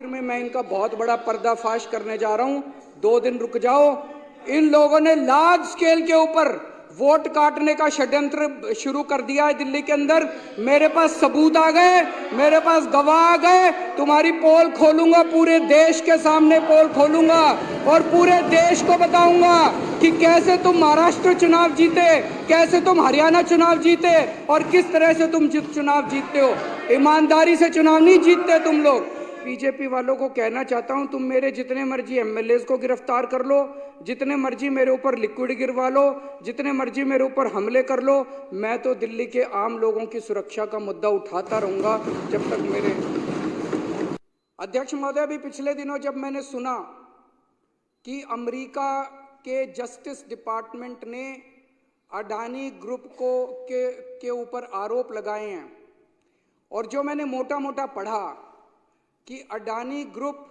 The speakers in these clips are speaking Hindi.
में मैं इनका बहुत बड़ा पर्दाफाश करने जा रहा हूं। 2 दिन रुक जाओ। इन लोगों ने लार्ज स्केल के ऊपर वोट काटने का षड्यंत्र शुरू कर दिया है दिल्ली के अंदर। मेरे पास सबूत आ गए, मेरे पास गवाह आ गए। तुम्हारी पोल खोलूंगा, पूरे देश के सामने पोल खोलूंगा और पूरे देश को बताऊंगा कि कैसे तुम महाराष्ट्र चुनाव जीते, कैसे तुम हरियाणा चुनाव जीते और किस तरह से तुम चुनाव जीतते हो। ईमानदारी से चुनाव नहीं जीतते तुम लोग। बीजेपी वालों को कहना चाहता हूं, तुम मेरे जितने मर्जी एमएलएस को गिरफ्तार कर लो, जितने मर्जी मेरे ऊपर लिक्विड गिरवा लो, जितने मर्जी मेरे ऊपर हमले कर लो, मैं तो दिल्ली के आम लोगों की सुरक्षा का मुद्दा उठाता रहूंगा जब तक मेरे अध्यक्ष महोदय। अभी पिछले दिनों जब मैंने सुना कि अमेरिका के जस्टिस डिपार्टमेंट ने अडानी ग्रुप के ऊपर आरोप लगाए हैं और जो मैंने मोटा मोटा पढ़ा कि अडानी ग्रुप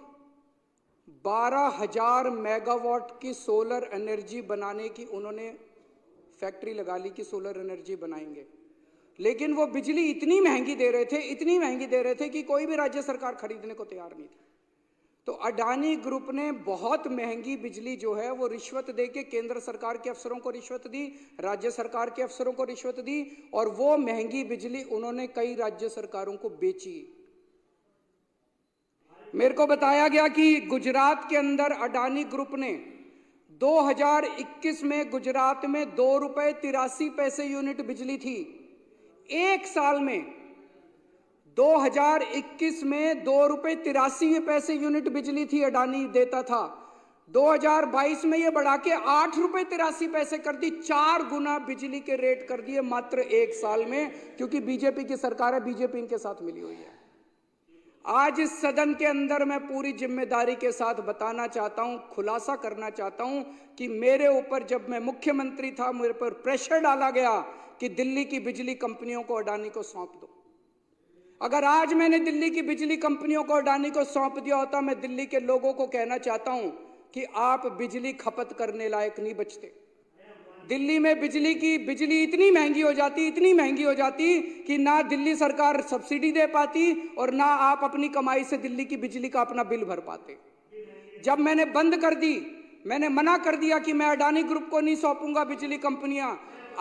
12,000 मेगावाट की सोलर एनर्जी बनाने की उन्होंने फैक्ट्री लगा ली कि सोलर एनर्जी बनाएंगे, लेकिन वो बिजली इतनी महंगी दे रहे थे कि कोई भी राज्य सरकार खरीदने को तैयार नहीं थी। तो अडानी ग्रुप ने बहुत महंगी बिजली जो है वो रिश्वत देके केंद्र सरकार के अफसरों को रिश्वत दी, राज्य सरकार के अफसरों को रिश्वत दी और वो महंगी बिजली उन्होंने कई राज्य सरकारों को बेची। मेरे को बताया गया कि गुजरात के अंदर अडानी ग्रुप ने 2021 में गुजरात में ₹2.83 यूनिट बिजली थी। एक साल में 2021 में ₹2.83 यूनिट बिजली थी अडानी देता था। 2022 में ये बढ़ा के ₹8.83 कर दी। 4 गुना बिजली के रेट कर दिए मात्र एक साल में, क्योंकि बीजेपी की सरकार है, बीजेपी इनके साथ मिली हुई है। आज इस सदन के अंदर मैं पूरी जिम्मेदारी के साथ बताना चाहता हूं, खुलासा करना चाहता हूं कि मेरे ऊपर जब मैं मुख्यमंत्री था, मेरे पर प्रेशर डाला गया कि दिल्ली की बिजली कंपनियों को अडानी को सौंप दो। अगर आज मैंने दिल्ली की बिजली कंपनियों को अडानी को सौंप दिया होता, मैं दिल्ली के लोगों को कहना चाहता हूं कि आप बिजली खपत करने लायक नहीं बचते। दिल्ली में बिजली इतनी महंगी हो जाती कि ना दिल्ली सरकार सब्सिडी दे पाती और ना आप अपनी कमाई से दिल्ली की बिजली का अपना बिल भर पाते। जब मैंने बंद कर दी, मैंने मना कर दिया कि मैं अडानी ग्रुप को नहीं सौंपूंगा बिजली कंपनियां।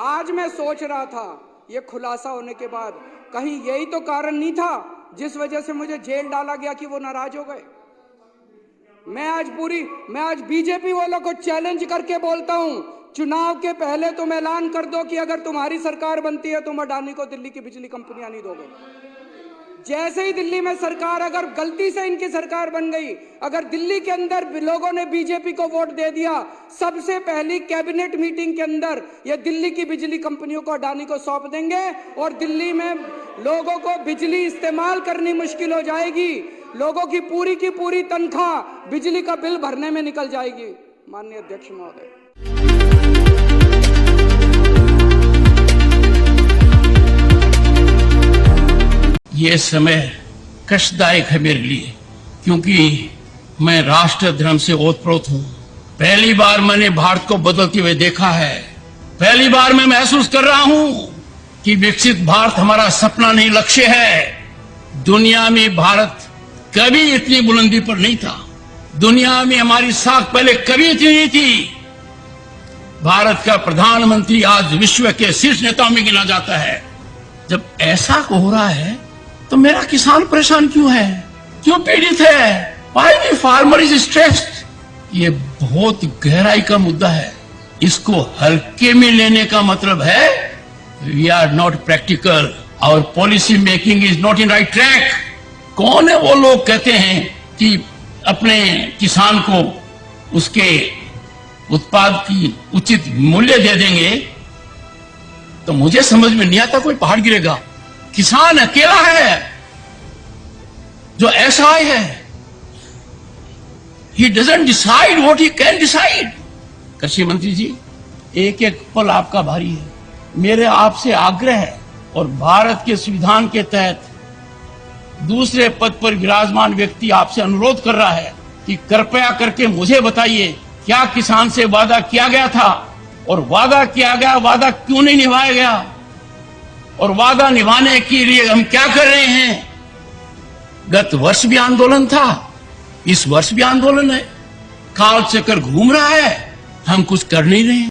आज मैं सोच रहा था ये खुलासा होने के बाद कहीं यही तो कारण नहीं था जिस वजह से मुझे जेल डाला गया कि वो नाराज हो गए। मैं आज बीजेपी वालों को चैलेंज करके बोलता हूं, चुनाव के पहले तुम ऐलान कर दो कि अगर तुम्हारी सरकार बनती है तुम अडानी को दिल्ली की बिजली कंपनियां नहीं दोगे। जैसे ही दिल्ली में सरकार, अगर गलती से इनकी सरकार बन गई, अगर दिल्ली के अंदर लोगों ने बीजेपी को वोट दे दिया, सबसे पहली कैबिनेट मीटिंग के अंदर ये दिल्ली की बिजली कंपनियों को अडानी को सौंप देंगे और दिल्ली में लोगों को बिजली इस्तेमाल करनी मुश्किल हो जाएगी। लोगों की पूरी तनख्वाह बिजली का बिल भरने में निकल जाएगी। माननीय अध्यक्ष महोदय, ये समय कष्टदायक है मेरे लिए, क्योंकि मैं राष्ट्र धर्म से ओतप्रोत हूं। पहली बार मैंने भारत को बदलते हुए देखा है। पहली बार मैं महसूस कर रहा हूं कि विकसित भारत हमारा सपना नहीं, लक्ष्य है। दुनिया में भारत कभी इतनी बुलंदी पर नहीं था। दुनिया में हमारी साख पहले कभी इतनी नहीं थी। भारत का प्रधानमंत्री आज विश्व के शीर्ष नेताओं में गिना जाता है। जब ऐसा हो रहा है तो मेरा किसान परेशान क्यों है, क्यों पीड़ित है? Why the farmer is stressed? ये बहुत गहराई का मुद्दा है। इसको हल्के में लेने का मतलब है we are not practical, our policy making is not in right track। कौन है वो लोग कहते हैं कि अपने किसान को उसके उत्पाद की उचित मूल्य दे देंगे, तो मुझे समझ में नहीं आता कोई पहाड़ गिरेगा। किसान अकेला है जो ऐसा है, he doesn't decide what he can decide। कृषि मंत्री जी, एक एक पल आपका भारी है। मेरे आपसे आग्रह है और भारत के संविधान के तहत दूसरे पद पर विराजमान व्यक्ति आपसे अनुरोध कर रहा है कि कृपया करके मुझे बताइए, क्या किसान से वादा किया गया था और वादा किया गया वादा क्यों नहीं निभाया गया, और वादा निभाने के लिए हम क्या कर रहे हैं। गत वर्ष भी आंदोलन था, इस वर्ष भी आंदोलन है, काल चक्कर घूम रहा है, हम कुछ कर नहीं रहे हैं।